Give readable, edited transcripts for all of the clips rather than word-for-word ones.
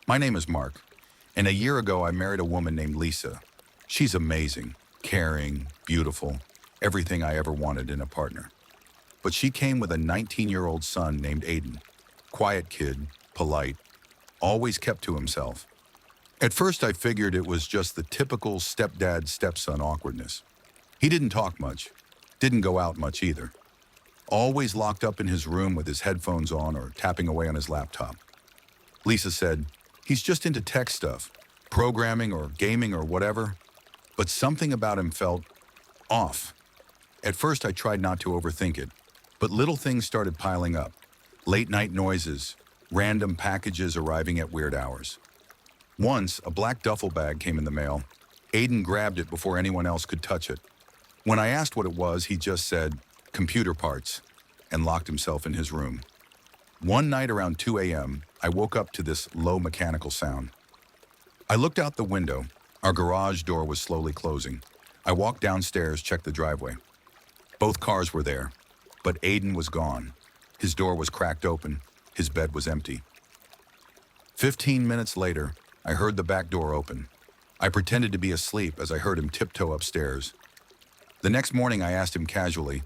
My name is Mark, and a year ago I married a woman named Lisa. She's amazing, caring, beautiful, everything I ever wanted in a partner. But she came with a 19-year-old son named Aiden. Quiet kid, polite, always kept to himself. At first I figured it was just the typical stepdad-stepson awkwardness. He didn't talk much, didn't go out much either. Always locked up in his room with his headphones on or tapping away on his laptop. Lisa said, he's just into tech stuff, programming or gaming or whatever, but something about him felt off. At first I tried not to overthink it, but little things started piling up. Late night noises, random packages arriving at weird hours. Once, a black duffel bag came in the mail. Aiden grabbed it before anyone else could touch it. When I asked what it was, he just said, computer parts, and locked himself in his room. One night around 2 a.m., I woke up to this low mechanical sound. I looked out the window. Our garage door was slowly closing. I walked downstairs, checked the driveway. Both cars were there, but Aiden was gone. His door was cracked open. His bed was empty. 15 minutes later, I heard the back door open. I pretended to be asleep as I heard him tiptoe upstairs. The next morning, I asked him casually,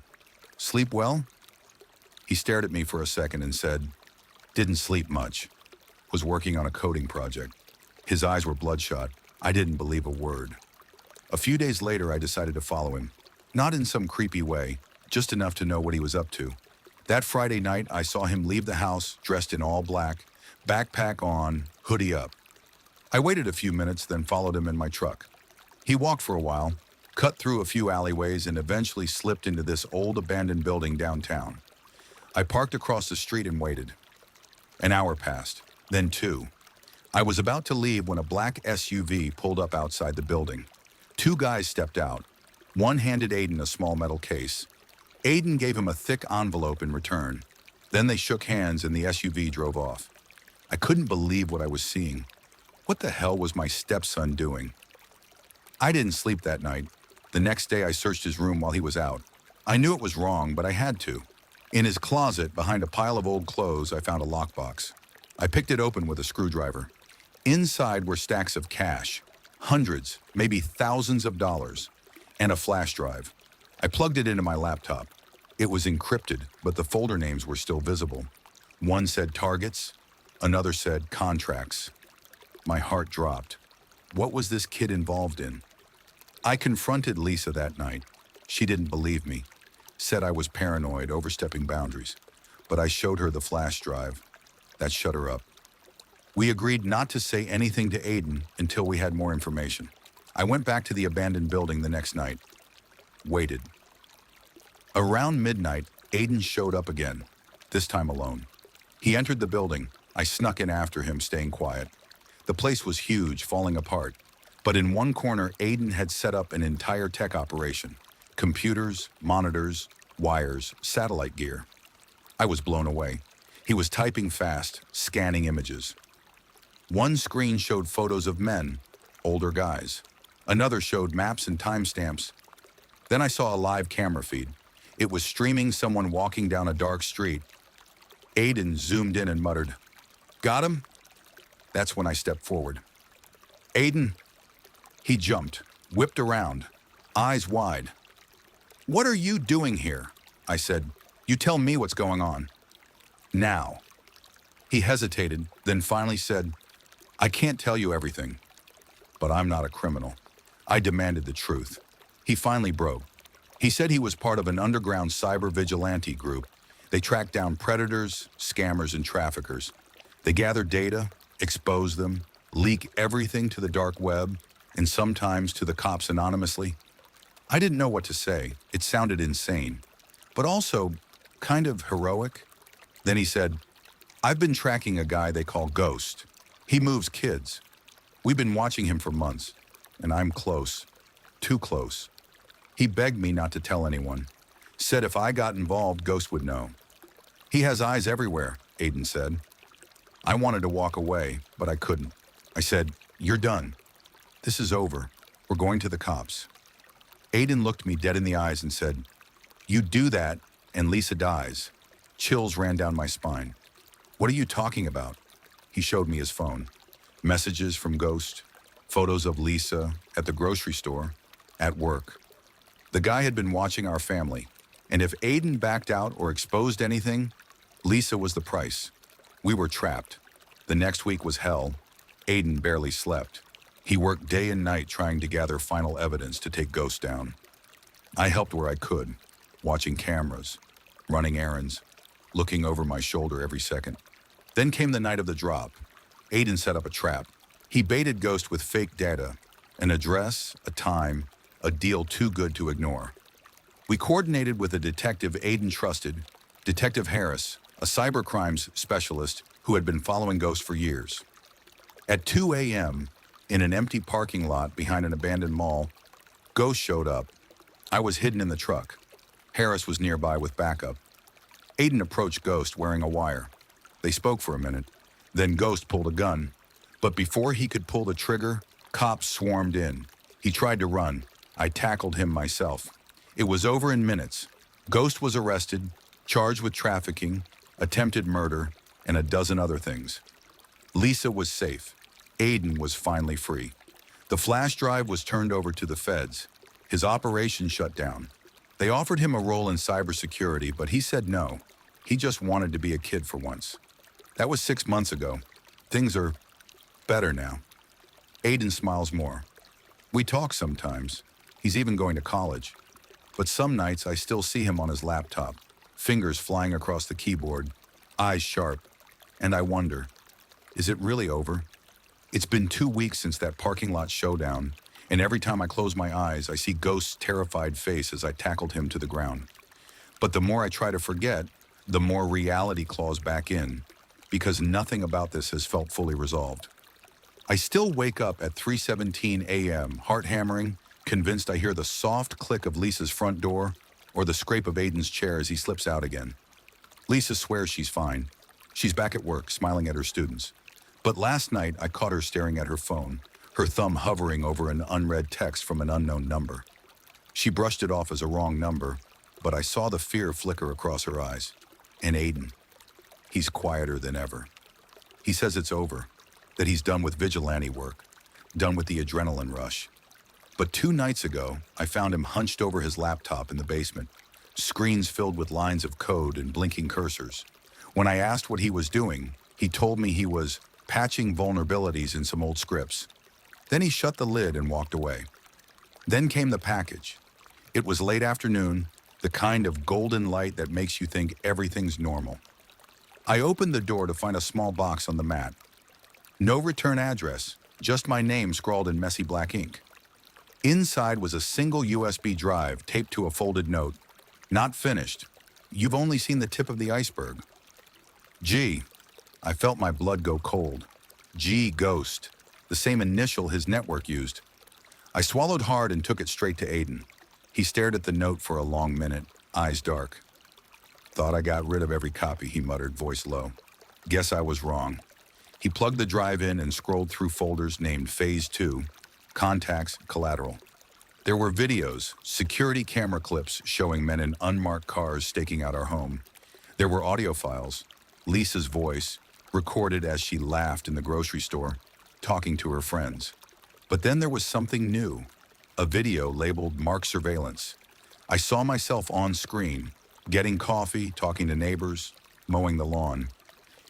"Sleep well?" He stared at me for a second and said, "Didn't sleep much. Was working on a coding project." His eyes were bloodshot. I didn't believe a word. A few days later, I decided to follow him. Not in some creepy way, just enough to know what he was up to. That Friday night, I saw him leave the house dressed in all black, backpack on, hoodie up. I waited a few minutes, then followed him in my truck. He walked for a while, cut through a few alleyways, and eventually slipped into this old abandoned building downtown. I parked across the street and waited. An hour passed, then two. I was about to leave when a black SUV pulled up outside the building. Two guys stepped out. One handed Aiden a small metal case. Aiden gave him a thick envelope in return. Then they shook hands and the SUV drove off. I couldn't believe what I was seeing. What the hell was my stepson doing? I didn't sleep that night. The next day I searched his room while he was out. I knew it was wrong, but I had to. In his closet, behind a pile of old clothes, I found a lockbox. I picked it open with a screwdriver. Inside were stacks of cash, hundreds, maybe thousands of dollars, and a flash drive. I plugged it into my laptop. It was encrypted, but the folder names were still visible. One said targets, another said contracts. My heart dropped. What was this kid involved in? I confronted Lisa that night. She didn't believe me, said I was paranoid, overstepping boundaries. But I showed her the flash drive. That shut her up. We agreed not to say anything to Aiden until we had more information. I went back to the abandoned building the next night. Waited. Around midnight, Aiden showed up again, this time alone. He entered the building. I snuck in after him, staying quiet. The place was huge, falling apart. But in one corner, Aiden had set up an entire tech operation. Computers, monitors, wires, satellite gear. I was blown away. He was typing fast, scanning images. One screen showed photos of men, older guys. Another showed maps and timestamps. Then I saw a live camera feed. It was streaming someone walking down a dark street. Aiden zoomed in and muttered, "Got him?" That's when I stepped forward. "Aiden." He jumped, whipped around, eyes wide. "What are you doing here?" I said. "You tell me what's going on." "Now." He hesitated, then finally said, "I can't tell you everything, but I'm not a criminal." I demanded the truth. He finally broke. He said he was part of an underground cyber vigilante group. They tracked down predators, scammers, and traffickers. They gather data, expose them, leak everything to the dark web, and sometimes to the cops anonymously. I didn't know what to say. It sounded insane, but also kind of heroic. Then he said, "I've been tracking a guy they call Ghost. He moves kids. We've been watching him for months, and I'm close, too close." He begged me not to tell anyone. Said if I got involved, Ghost would know. "He has eyes everywhere," Aiden said. I wanted to walk away, but I couldn't. I said, "You're done. This is over. We're going to the cops." Aiden looked me dead in the eyes and said, "You do that, and Lisa dies." Chills ran down my spine. "What are you talking about?" He showed me his phone. Messages from Ghost, photos of Lisa at the grocery store, at work. The guy had been watching our family, and if Aiden backed out or exposed anything, Lisa was the price. We were trapped. The next week was hell. Aiden barely slept. He worked day and night trying to gather final evidence to take Ghost down. I helped where I could, watching cameras, running errands, looking over my shoulder every second. Then came the night of the drop. Aiden set up a trap. He baited Ghost with fake data, an address, a time, a deal too good to ignore. We coordinated with a detective Aiden trusted, Detective Harris, a cybercrimes specialist who had been following Ghost for years. At 2 a.m., in an empty parking lot behind an abandoned mall, Ghost showed up. I was hidden in the truck. Harris was nearby with backup. Aiden approached Ghost wearing a wire. They spoke for a minute. Then Ghost pulled a gun. But before he could pull the trigger, cops swarmed in. He tried to run. I tackled him myself. It was over in minutes. Ghost was arrested, charged with trafficking, attempted murder, and a dozen other things. Lisa was safe. Aiden was finally free. The flash drive was turned over to the feds. His operation shut down. They offered him a role in cybersecurity, but he said no. He just wanted to be a kid for once. That was 6 months ago. Things are better now. Aiden smiles more. We talk sometimes. He's even going to college. But some nights I still see him on his laptop, fingers flying across the keyboard, eyes sharp. And I wonder, is it really over? It's been 2 weeks since that parking lot showdown, and every time I close my eyes, I see Ghost's terrified face as I tackled him to the ground. But the more I try to forget, the more reality claws back in, because nothing about this has felt fully resolved. I still wake up at 3:17 a.m., heart hammering, convinced I hear the soft click of Lisa's front door or the scrape of Aiden's chair as he slips out again. Lisa swears she's fine. She's back at work, smiling at her students. But last night, I caught her staring at her phone, her thumb hovering over an unread text from an unknown number. She brushed it off as a wrong number, but I saw the fear flicker across her eyes. And Aiden, he's quieter than ever. He says it's over, that he's done with vigilante work, done with the adrenaline rush. But 2 nights ago, I found him hunched over his laptop in the basement, screens filled with lines of code and blinking cursors. When I asked what he was doing, he told me he was patching vulnerabilities in some old scripts. Then he shut the lid and walked away. Then came the package. It was late afternoon, the kind of golden light that makes you think everything's normal. I opened the door to find a small box on the mat. No return address, just my name scrawled in messy black ink. Inside was a single USB drive taped to a folded note. Not finished. You've only seen the tip of the iceberg. G. I felt my blood go cold. G Ghost, the same initial his network used. I swallowed hard and took it straight to Aiden. He stared at the note for a long minute, eyes dark. Thought I got rid of every copy, he muttered, voice low. Guess I was wrong. He plugged the drive in and scrolled through folders named Phase 2, Contacts, Collateral. There were videos, security camera clips showing men in unmarked cars staking out our home. There were audio files, Lisa's voice, recorded as she laughed in the grocery store, talking to her friends. But then there was something new, a video labeled Mark Surveillance. I saw myself on screen, getting coffee, talking to neighbors, mowing the lawn.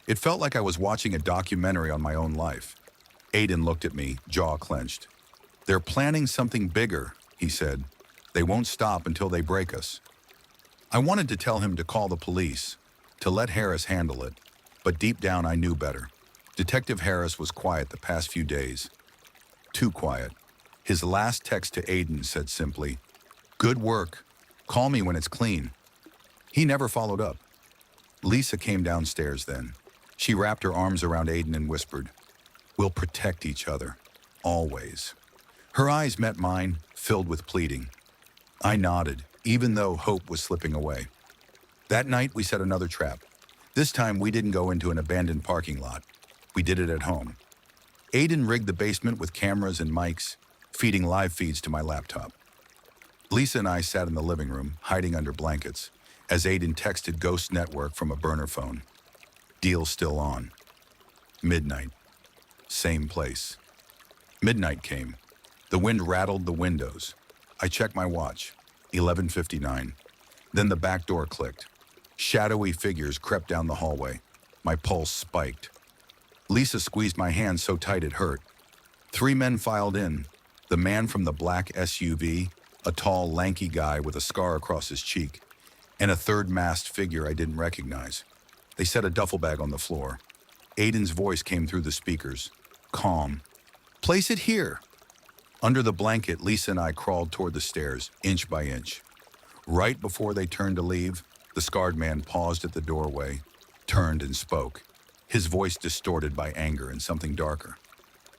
It felt like I was watching a documentary on my own life. Aiden looked at me, jaw clenched. They're planning something bigger, he said. They won't stop until they break us. I wanted to tell him to call the police, to let Harris handle it, but deep down I knew better. Detective Harris was quiet the past few days. Too quiet. His last text to Aiden said simply, "Good work. Call me when it's clean." He never followed up. Lisa came downstairs then. She wrapped her arms around Aiden and whispered, "We'll protect each other. Always." Her eyes met mine, filled with pleading. I nodded, even though hope was slipping away. That night, we set another trap. This time, we didn't go into an abandoned parking lot. We did it at home. Aiden rigged the basement with cameras and mics, feeding live feeds to my laptop. Lisa and I sat in the living room, hiding under blankets, as Aiden texted Ghost Network from a burner phone. Deal still on. Midnight. same place. Midnight came. The wind rattled the windows. I checked my watch. 11:59. Then the back door clicked. Shadowy figures crept down the hallway. My pulse spiked. Lisa squeezed my hand so tight it hurt. 3 men filed in. The man from the black SUV, a tall, lanky guy with a scar across his cheek, and a third masked figure I didn't recognize. They set a duffel bag on the floor. Aiden's voice came through the speakers, calm. "Place it here." Under the blanket, Lisa and I crawled toward the stairs, inch by inch. Right before they turned to leave, the scarred man paused at the doorway, turned and spoke, his voice distorted by anger and something darker.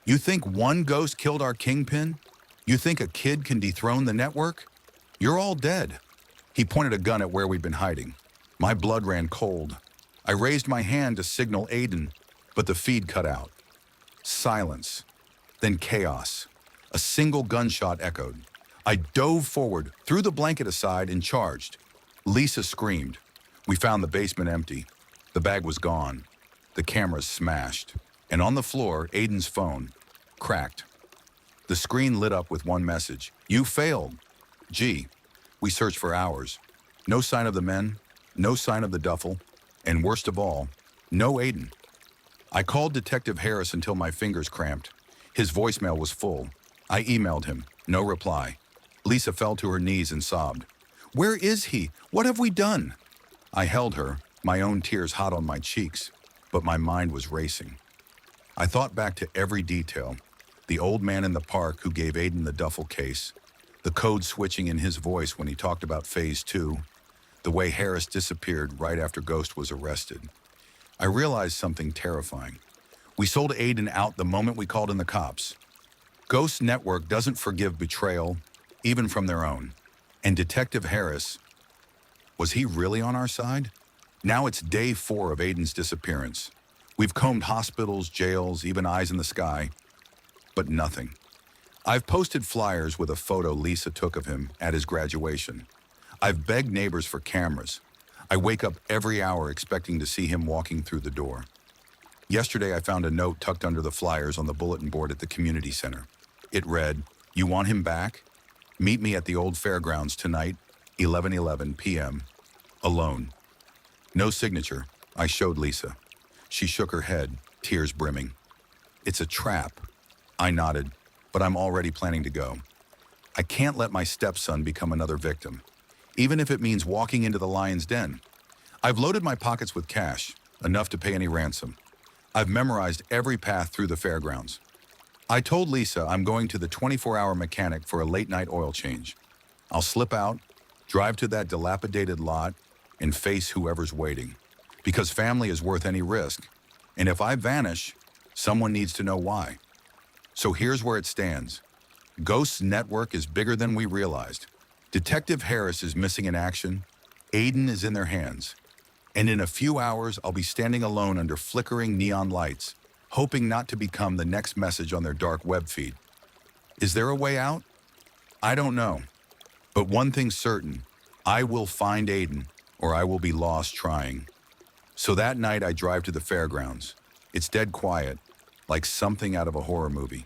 "You think one ghost killed our kingpin? You think a kid can dethrone the network? You're all dead." He pointed a gun at where we'd been hiding. My blood ran cold. I raised my hand to signal Aiden, but the feed cut out. Silence. Then chaos. A single gunshot echoed. I dove forward, threw the blanket aside, and charged. Lisa screamed. We found the basement empty. The bag was gone. The cameras smashed. And on the floor, Aiden's phone, cracked. The screen lit up with one message. "You failed." Gee, we searched for hours. No sign of the men, no sign of the duffel, and worst of all, no Aiden. I called Detective Harris until my fingers cramped. His voicemail was full. I emailed him. No reply. Lisa fell to her knees and sobbed. "Where is he? What have we done?" I held her, my own tears hot on my cheeks, but my mind was racing. I thought back to every detail. The old man in the park who gave Aiden the duffel case, the code switching in his voice when he talked about Phase 2, the way Harris disappeared right after Ghost was arrested. I realized something terrifying. We sold Aiden out the moment we called in the cops. Ghost Network doesn't forgive betrayal, even from their own. And Detective Harris, was he really on our side? Now it's day 4 of Aiden's disappearance. We've combed hospitals, jails, even eyes in the sky, but nothing. I've posted flyers with a photo Lisa took of him at his graduation. I've begged neighbors for cameras. I wake up every hour expecting to see him walking through the door. Yesterday, I found a note tucked under the flyers on the bulletin board at the community center. It read, "You want him back? Meet me at the old fairgrounds tonight, 11:11 p.m. Alone." No signature. I showed Lisa. She shook her head, tears brimming. "It's a trap." I nodded, but I'm already planning to go. I can't let my stepson become another victim, even if it means walking into the lion's den. I've loaded my pockets with cash, enough to pay any ransom. I've memorized every path through the fairgrounds. I told Lisa I'm going to the 24-hour mechanic for a late-night oil change. I'll slip out, drive to that dilapidated lot, and face whoever's waiting. Because family is worth any risk. And if I vanish, someone needs to know why. So here's where it stands. Ghost's network is bigger than we realized. Detective Harris is missing in action. Aiden is in their hands. And in a few hours, I'll be standing alone under flickering neon lights, hoping not to become the next message on their dark web feed. Is there a way out? I don't know. But one thing's certain, I will find Aiden, or I will be lost trying. So that night I drive to the fairgrounds. It's dead quiet, like something out of a horror movie.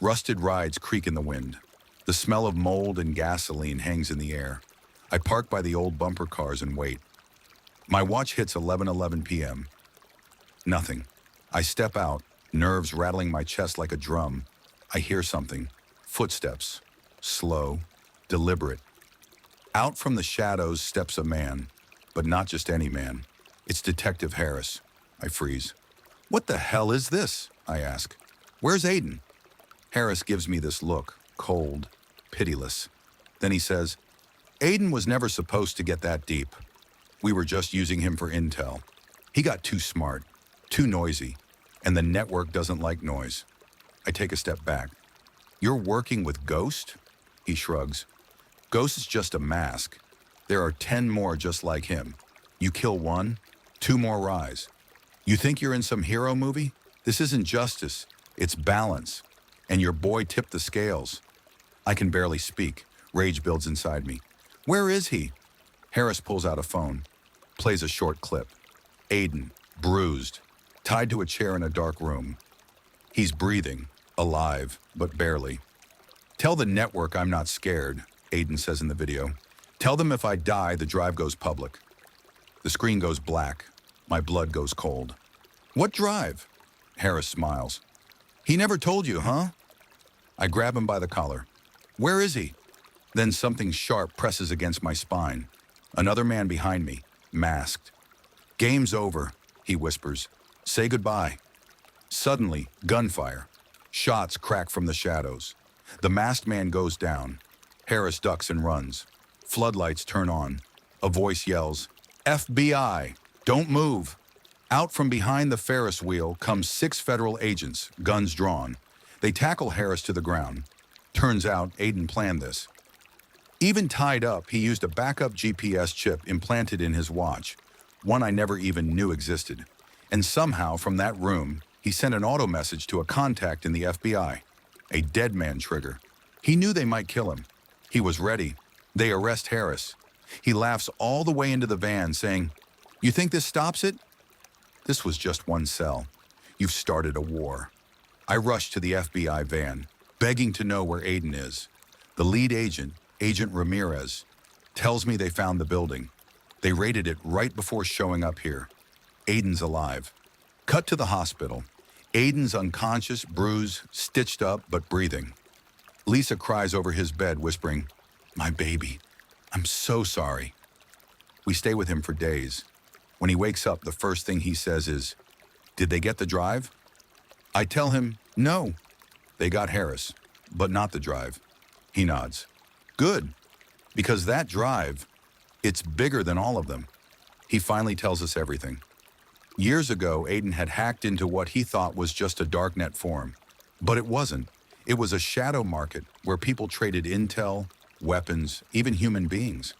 Rusted rides creak in the wind. The smell of mold and gasoline hangs in the air. I park by the old bumper cars and wait. My watch hits 11:11 p.m. Nothing. I step out, nerves rattling my chest like a drum. I hear something. Footsteps. Slow, deliberate. Out from the shadows steps a man, but not just any man. It's Detective Harris. I freeze. "What the hell is this?" I ask. "Where's Aiden?" Harris gives me this look, cold, pitiless. Then he says, "Aiden was never supposed to get that deep. We were just using him for intel. He got too smart, too noisy, and the network doesn't like noise." I take a step back. "You're working with Ghost?" He shrugs. "Ghost is just a mask. There are 10 more just like him. You kill one, 2 more rise. You think you're in some hero movie? This isn't justice, it's balance. And your boy tipped the scales." I can barely speak. Rage builds inside me. "Where is he?" Harris pulls out a phone, plays a short clip. Aiden, bruised, tied to a chair in a dark room. He's breathing, alive, but barely. Tell the network I'm not scared, Aiden says in the video. Tell them if I die, the drive goes public. The screen goes black. My blood goes cold. What drive? Harris smiles. He never told you, huh? I grab him by the collar. Where is he? Then something sharp presses against my spine. Another man behind me, masked. Game's over, he whispers. Say goodbye. Suddenly, gunfire. Shots crack from the shadows. The masked man goes down. Harris ducks and runs. Floodlights turn on. A voice yells, FBI, don't move. Out from behind the Ferris wheel comes 6 federal agents, guns drawn. They tackle Harris to the ground. Turns out Aiden planned this. Even tied up, he used a backup GPS chip implanted in his watch, one I never even knew existed. And somehow, from that room, he sent an auto message to a contact in the FBI. A dead man trigger. He knew they might kill him. He was ready. They arrest Harris. He laughs all the way into the van, saying, "You think this stops it?" This was just one cell. You've started a war. I rush to the FBI van, begging to know where Aiden is. The lead agent, Agent Ramirez, tells me they found the building. They raided it right before showing up here. Aiden's alive. Cut to the hospital. Aiden's unconscious, bruised, stitched up, but breathing. Lisa cries over his bed, whispering, "My baby, I'm so sorry." We stay with him for days. When he wakes up, the first thing he says is, "Did they get the drive?" I tell him, "No. They got Harris, but not the drive." He nods. "Good, because that drive, it's bigger than all of them." He finally tells us everything. Years ago, Aiden had hacked into what he thought was just a darknet forum. But it wasn't. It was a shadow market where people traded intel, weapons, even human beings.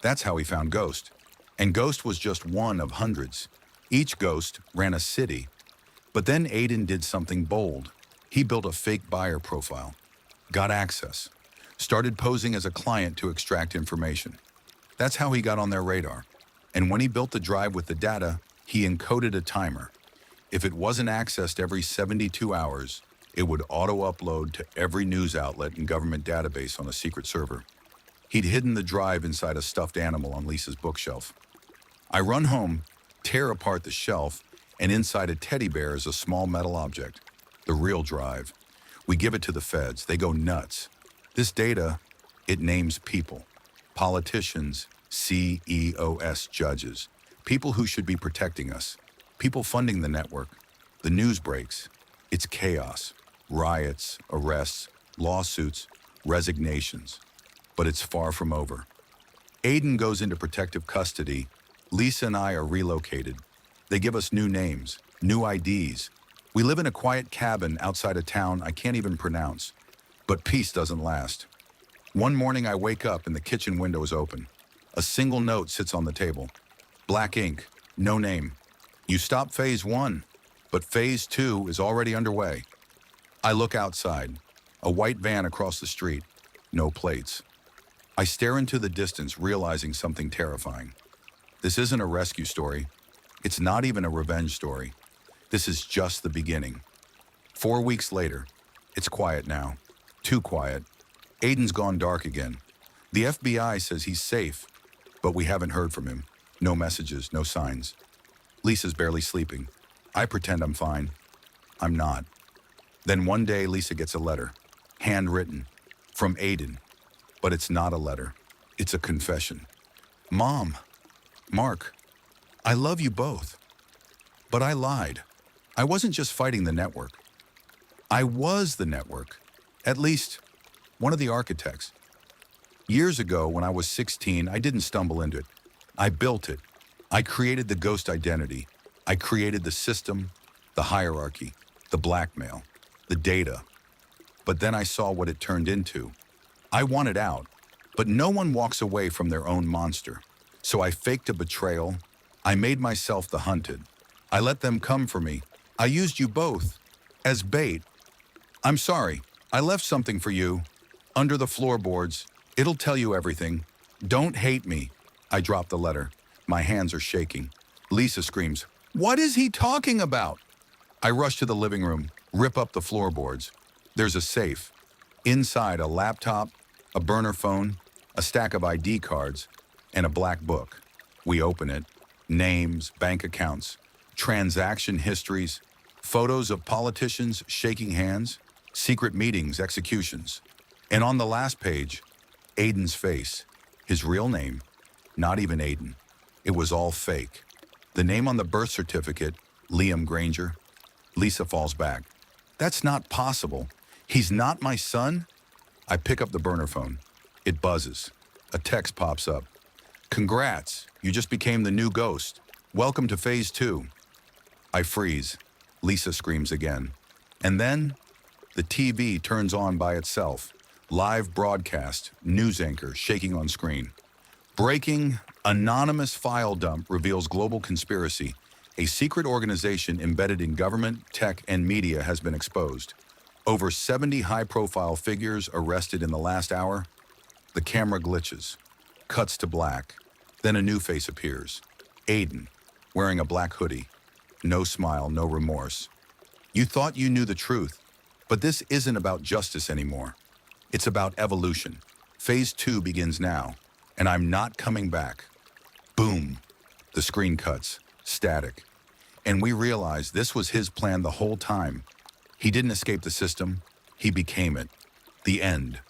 That's how he found Ghost. And Ghost was just one of hundreds. Each Ghost ran a city. But then Aiden did something bold. He built a fake buyer profile, got access, started posing as a client to extract information. That's how he got on their radar. And when he built the drive with the data, he encoded a timer. If it wasn't accessed every 72 hours, it would auto-upload to every news outlet and government database on a secret server. He'd hidden the drive inside a stuffed animal on Lisa's bookshelf. I run home, tear apart the shelf, and inside a teddy bear is a small metal object, the real drive. We give it to the feds. They go nuts. This data, it names people, politicians, CEOs judges, people who should be protecting us, people funding the network. The news breaks. It's chaos, riots, arrests, lawsuits, resignations. But it's far from over. Aiden goes into protective custody. Lisa and I are relocated. They give us new names, new IDs. We live in a quiet cabin outside a town I can't even pronounce. But peace doesn't last. One morning I wake up and the kitchen window is open. A single note sits on the table. Black ink, no name. You stopped phase 1, but phase 2 is already underway. I look outside. A white van across the street. No plates. I stare into the distance, realizing something terrifying. This isn't a rescue story. It's not even a revenge story. This is just the beginning. 4 weeks later, it's quiet now. Too quiet. Aiden's gone dark again. The FBI says he's safe, but we haven't heard from him. No messages, no signs. Lisa's barely sleeping. I pretend I'm fine. I'm not. Then one day, Lisa gets a letter, handwritten, from Aiden. But it's not a letter. It's a confession. "Mom, Mark, I love you both. But I lied. I wasn't just fighting the network. I was the network. At least, one of the architects. Years ago, when I was 16, I didn't stumble into it. I built it. I created the Ghost identity. I created the system, the hierarchy, the blackmail, the data. But then I saw what it turned into. I wanted out, but no one walks away from their own monster. So I faked a betrayal. I made myself the hunted. I let them come for me. I used you both as bait. I'm sorry. I left something for you. Under the floorboards. It'll tell you everything. Don't hate me." I drop the letter. My hands are shaking. Lisa screams, "What is he talking about?" I rush to the living room. Rip up the floorboards. There's a safe. Inside, a laptop, a burner phone, a stack of ID cards, and a black book. We open it. Names, bank accounts, transaction histories, photos of politicians shaking hands, secret meetings, executions. And on the last page, Aiden's face. His real name, not even Aiden. It was all fake. The name on the birth certificate, Liam Granger. Lisa falls back. That's not possible. He's not my son? I pick up the burner phone. It buzzes. A text pops up. Congrats, you just became the new ghost. Welcome to phase 2. I freeze. Lisa screams again. And then, the TV turns on by itself. Live broadcast, news anchor shaking on screen. Breaking, anonymous file dump reveals global conspiracy. A secret organization embedded in government, tech, and media has been exposed. Over 70 high-profile figures arrested in the last hour. The camera glitches, cuts to black. Then a new face appears. Aiden, wearing a black hoodie. No smile, no remorse. You thought you knew the truth, but this isn't about justice anymore. It's about evolution. Phase 2 begins now, and I'm not coming back. Boom. The screen cuts, static. And we realize this was his plan the whole time. He didn't escape the system, he became it. The end.